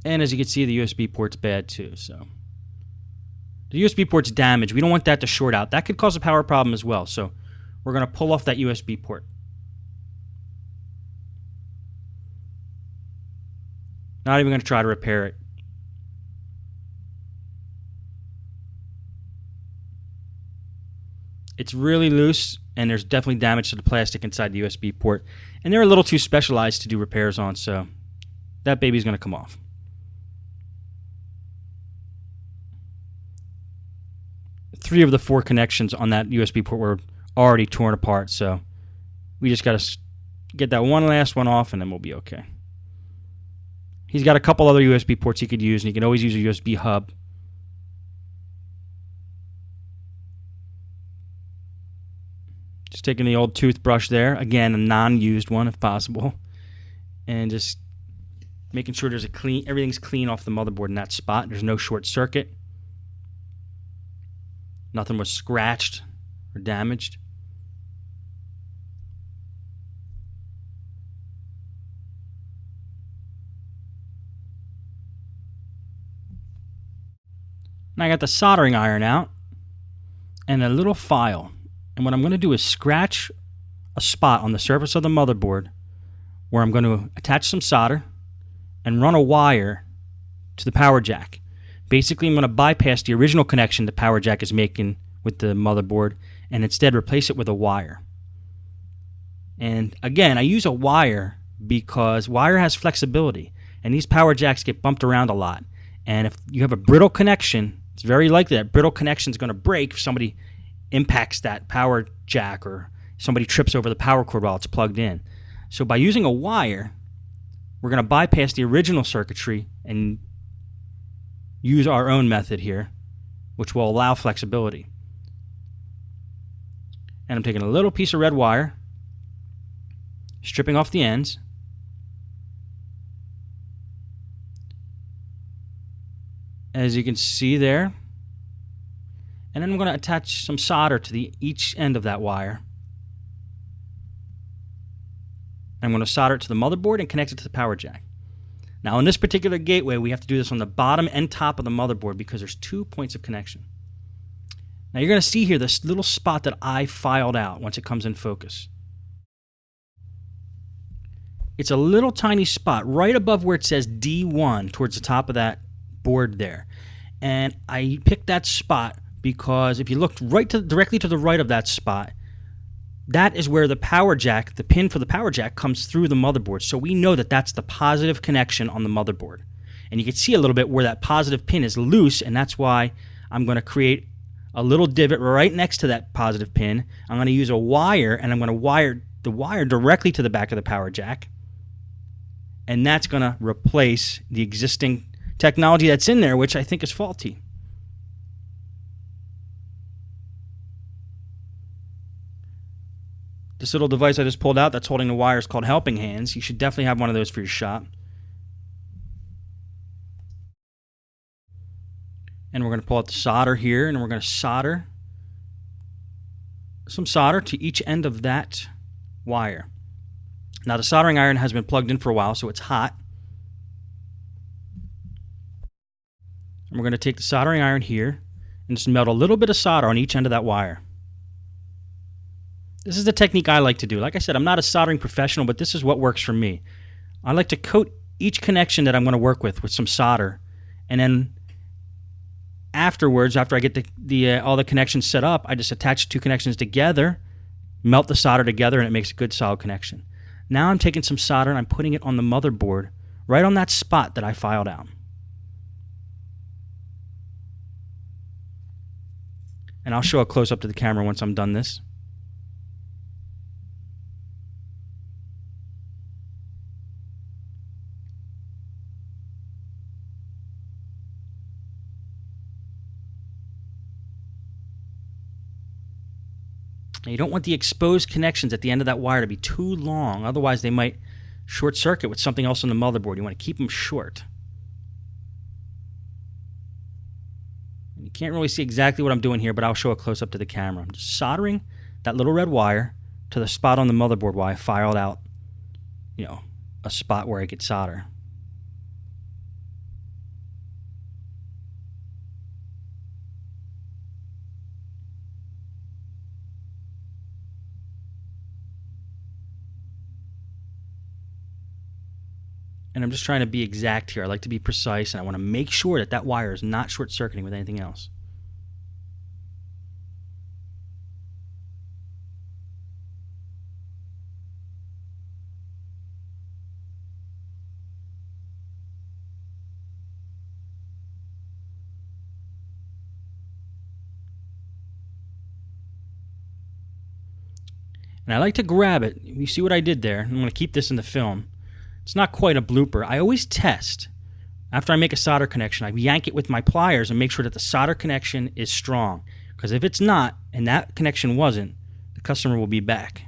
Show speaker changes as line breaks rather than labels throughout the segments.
And as you can see, the USB port's bad too. So the USB port's damaged. We don't want that to short out. That could cause a power problem as well. So we're going to pull off that USB port. Not even going to try to repair it. It's really loose, and there's definitely damage to the plastic inside the USB port. And they're a little too specialized to do repairs on, so that baby's going to come off. Three of the four connections on that USB port were already torn apart, so we just got to get that one last one off, and then we'll be okay. He's got a couple other USB ports he could use, and he can always use a USB hub. Just taking the old toothbrush there, again, a non-used one if possible, and just making sure there's everything's clean off the motherboard in that spot. There's no short circuit. Nothing was scratched or damaged. And I got the soldering iron out and a little file. And what I'm going to do is scratch a spot on the surface of the motherboard where I'm going to attach some solder and run a wire to the power jack. Basically, I'm going to bypass the original connection the power jack is making with the motherboard and instead replace it with a wire. And again, I use a wire because wire has flexibility, and these power jacks get bumped around a lot. And if you have a brittle connection, it's very likely that brittle connection is going to break if somebody impacts that power jack or somebody trips over the power cord while it's plugged in. So by using a wire, we're going to bypass the original circuitry and use our own method here, which will allow flexibility. And I'm taking a little piece of red wire, stripping off the ends, as you can see there. And then I'm going to attach some solder to each end of that wire. I'm going to solder it to the motherboard and connect it to the power jack. Now, in this particular gateway, we have to do this on the bottom and top of the motherboard because there's 2 points of connection. Now, you're going to see here this little spot that I filed out once it comes in focus. It's a little tiny spot right above where it says D1 towards the top of that board there. And I picked that spot because if you looked directly to the right of that spot, that is where the power jack, the pin for the power jack, comes through the motherboard. So we know that that's the positive connection on the motherboard. And you can see a little bit where that positive pin is loose, and that's why I'm going to create a little divot right next to that positive pin. I'm going to use a wire, and I'm going to wire the wire directly to the back of the power jack. And that's going to replace the existing technology that's in there, which I think is faulty. This little device I just pulled out that's holding the wire is called Helping Hands. You should definitely have one of those for your shop. And we're going to pull out the solder here, and we're going to solder some solder to each end of that wire. Now, the soldering iron has been plugged in for a while, so it's hot. And we're going to take the soldering iron here and just melt a little bit of solder on each end of that wire. This is the technique I like to do. Like I said, I'm not a soldering professional, but this is what works for me. I like to coat each connection that I'm going to work with some solder, and then afterwards, after I get all the connections set up, I just attach the two connections together, melt the solder together, and it makes a good solid connection. Now I'm taking some solder and I'm putting it on the motherboard, right on that spot that I filed out. And I'll show a close-up to the camera once I'm done this. Now, you don't want the exposed connections at the end of that wire to be too long, otherwise they might short circuit with something else on the motherboard. You want to keep them short. You can't really see exactly what I'm doing here, but I'll show a close-up to the camera. I'm just soldering that little red wire to the spot on the motherboard where I filed out, a spot where I could solder. And I'm just trying to be exact here. I like to be precise, and I want to make sure that that wire is not short-circuiting with anything else. And I like to grab it. You see what I did there? I'm going to keep this in the film. It's not quite a blooper. I always test. After I make a solder connection, I yank it with my pliers and make sure that the solder connection is strong. Because if it's not, and that connection wasn't, the customer will be back.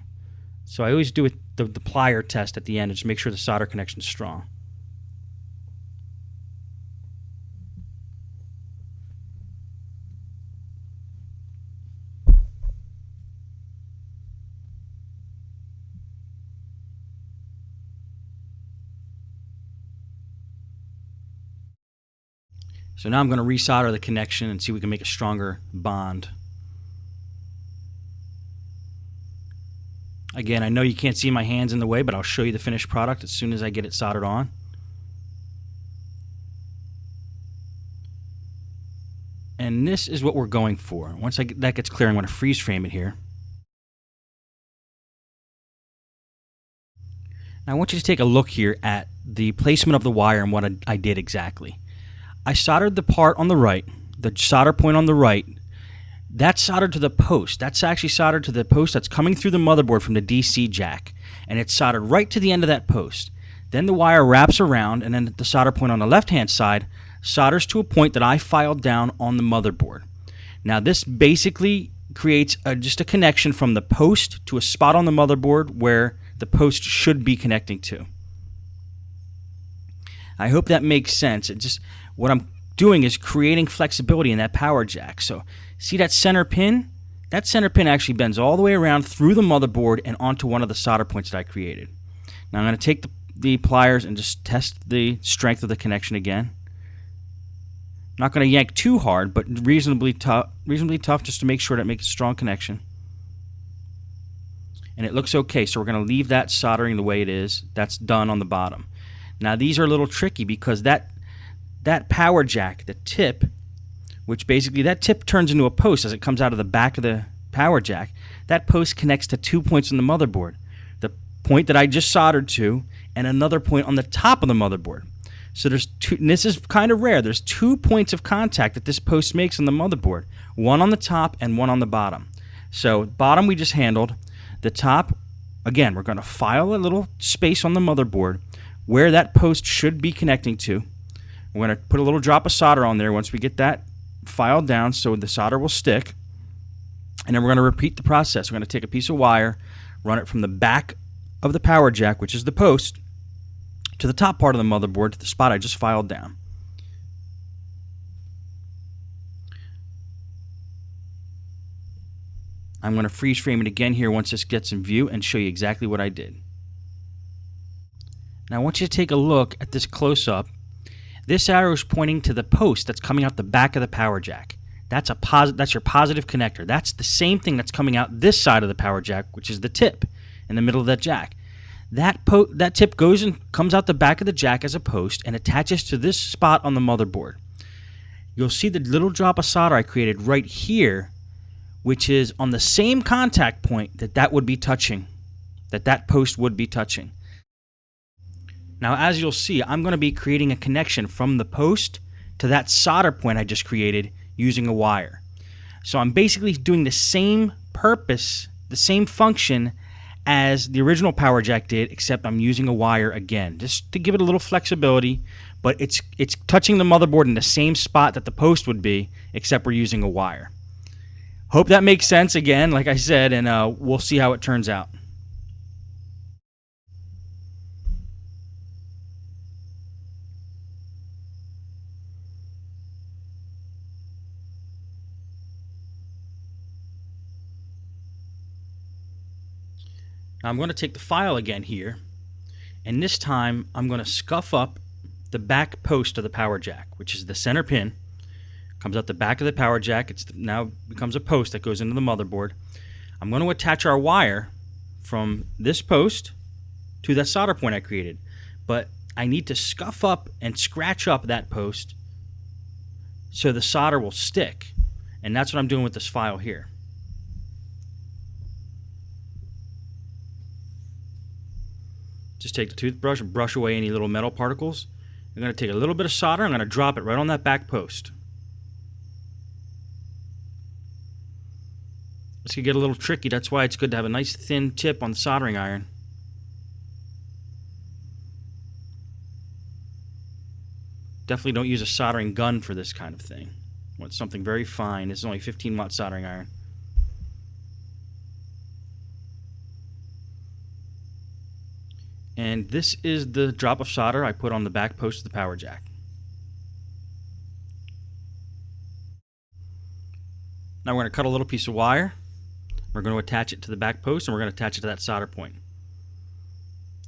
So I always do the plier test at the end and just make sure the solder connection is strong. So now I'm going to resolder the connection and see if we can make a stronger bond. Again, I know you can't see my hands in the way, but I'll show you the finished product as soon as I get it soldered on. And this is what we're going for. Once that gets clear, I'm going to freeze frame it here. Now I want you to take a look here at the placement of the wire and what I did exactly. I soldered the part on the right, the solder point on the right. That's soldered to the post. That's actually soldered to the post that's coming through the motherboard from the DC jack. And it's soldered right to the end of that post. Then the wire wraps around, and then the solder point on the left-hand side solders to a point that I filed down on the motherboard. Now this basically creates just a connection from the post to a spot on the motherboard where the post should be connecting to. I hope that makes sense. What I'm doing is creating flexibility in that power jack. So see that center pin? That center pin actually bends all the way around through the motherboard and onto one of the solder points that I created. Now I'm going to take the pliers and just test the strength of the connection again. Not going to yank too hard, but reasonably tough just to make sure that it makes a strong connection. And it looks okay, so we're going to leave that soldering the way it is. That's done on the bottom. Now these are a little tricky because that power jack, the tip, which basically that tip turns into a post as it comes out of the back of the power jack. That post connects to 2 points on the motherboard. The point that I just soldered to and another point on the top of the motherboard. So there's two, and this is kind of rare, there's 2 points of contact that this post makes on the motherboard. One on the top and one on the bottom. So bottom we just handled. The top, again, we're going to file a little space on the motherboard where that post should be connecting to. We're going to put a little drop of solder on there once we get that filed down so the solder will stick. And then we're going to repeat the process. We're going to take a piece of wire, run it from the back of the power jack, which is the post, to the top part of the motherboard, to the spot I just filed down. I'm going to freeze frame it again here once this gets in view and show you exactly what I did. Now I want you to take a look at this close-up. This arrow is pointing to the post that's coming out the back of the power jack. That's your positive connector. That's the same thing that's coming out this side of the power jack, which is the tip in the middle of that jack. That tip goes and comes out the back of the jack as a post and attaches to this spot on the motherboard. You'll see the little drop of solder I created right here, which is on the same contact point that would be touching, that post would be touching. Now, as you'll see, I'm going to be creating a connection from the post to that solder point I just created using a wire. So I'm basically doing the same purpose, the same function as the original power jack did, except I'm using a wire again, just to give it a little flexibility, but it's touching the motherboard in the same spot that the post would be, except we're using a wire. Hope that makes sense again, like I said, and we'll see how it turns out. Now I'm going to take the file again here, and this time I'm going to scuff up the back post of the power jack, which is the center pin. Comes out the back of the power jack. It's now becomes a post that goes into the motherboard. I'm going to attach our wire from this post to that solder point I created, but I need to scuff up and scratch up that post so the solder will stick. And that's what I'm doing with this file here. Just take the toothbrush and brush away any little metal particles. I'm going to take a little bit of solder. I'm going to drop it right on that back post. This could get a little tricky. That's why it's good to have a nice thin tip on the soldering iron. Definitely don't use a soldering gun for this kind of thing. Want something very fine. This is only 15-watt soldering iron. And this is the drop of solder I put on the back post of the power jack. Now we're going to cut a little piece of wire. We're going to attach it to the back post, and we're going to attach it to that solder point.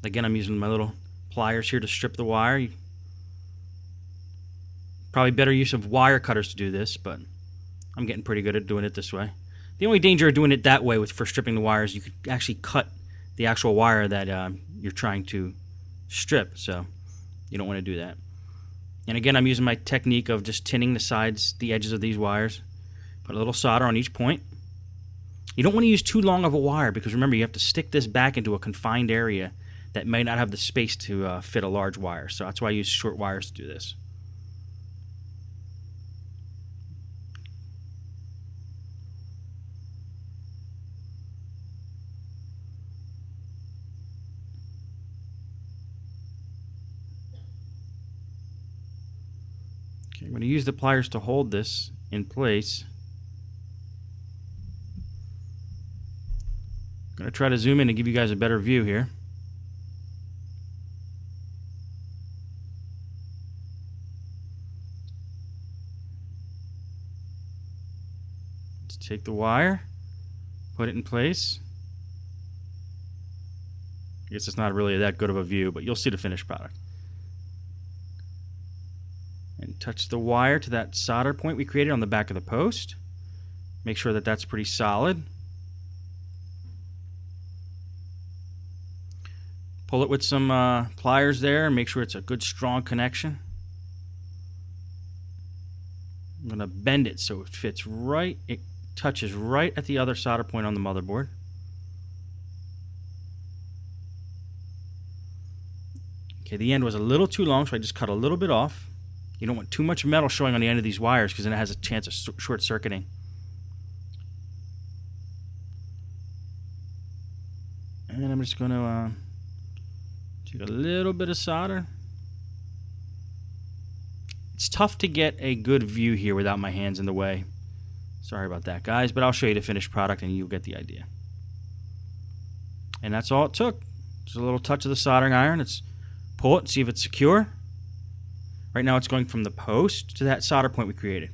Again, I'm using my little pliers here to strip the wire. Probably better use of wire cutters to do this, but I'm getting pretty good at doing it this way. The only danger of doing it that way for stripping the wire is you could actually cut the actual wire that you're trying to strip, so you don't want to do that. And again, I'm using my technique of just tinning the sides, the edges of these wires. Put a little solder on each point. You don't want to use too long of a wire because remember, you have to stick this back into a confined area that may not have the space to fit a large wire. So that's why I use short wires to do this. Okay, I'm going to use the pliers to hold this in place. I'm going to try to zoom in and give you guys a better view here. Let's take the wire, put it in place. I guess it's not really that good of a view, but you'll see the finished product. And touch the wire to that solder point we created on the back of the post. Make sure that that's pretty solid. Pull it with some pliers there and make sure it's a good strong connection. I'm going to bend it so it fits right, it touches right at the other solder point on the motherboard. Okay, the end was a little too long, so I just cut a little bit off. You don't want too much metal showing on the end of these wires because then it has a chance of short-circuiting. And I'm just going to take a little bit of solder. It's tough to get a good view here without my hands in the way. Sorry about that, guys, but I'll show you the finished product and you'll get the idea. And that's all it took. Just a little touch of the soldering iron. Let's pull it and see if it's secure. Right now it's going from the post to that solder point we created.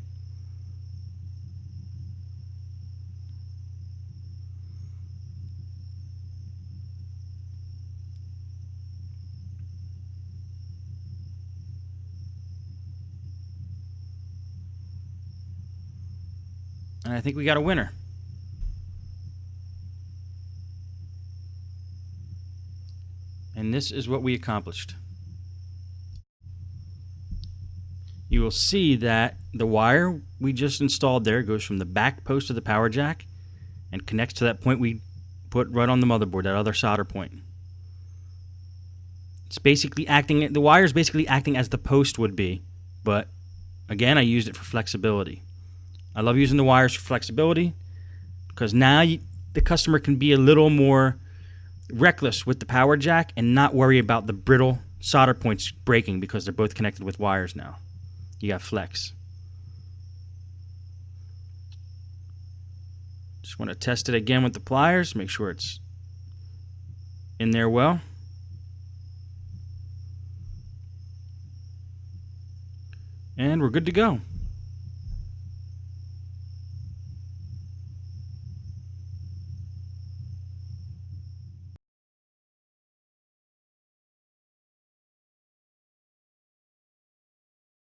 And I think we got a winner. And this is what we accomplished. You will see that the wire we just installed there goes from the back post of the power jack and connects to that point we put right on the motherboard, that other solder point. It's basically acting, the wire is basically acting as the post would be, but again, I used it for flexibility. I love using the wires for flexibility because now the customer can be a little more reckless with the power jack and not worry about the brittle solder points breaking because they're both connected with wires now. You got flex. Just want to test it again with the pliers, make sure it's in there well. And we're good to go.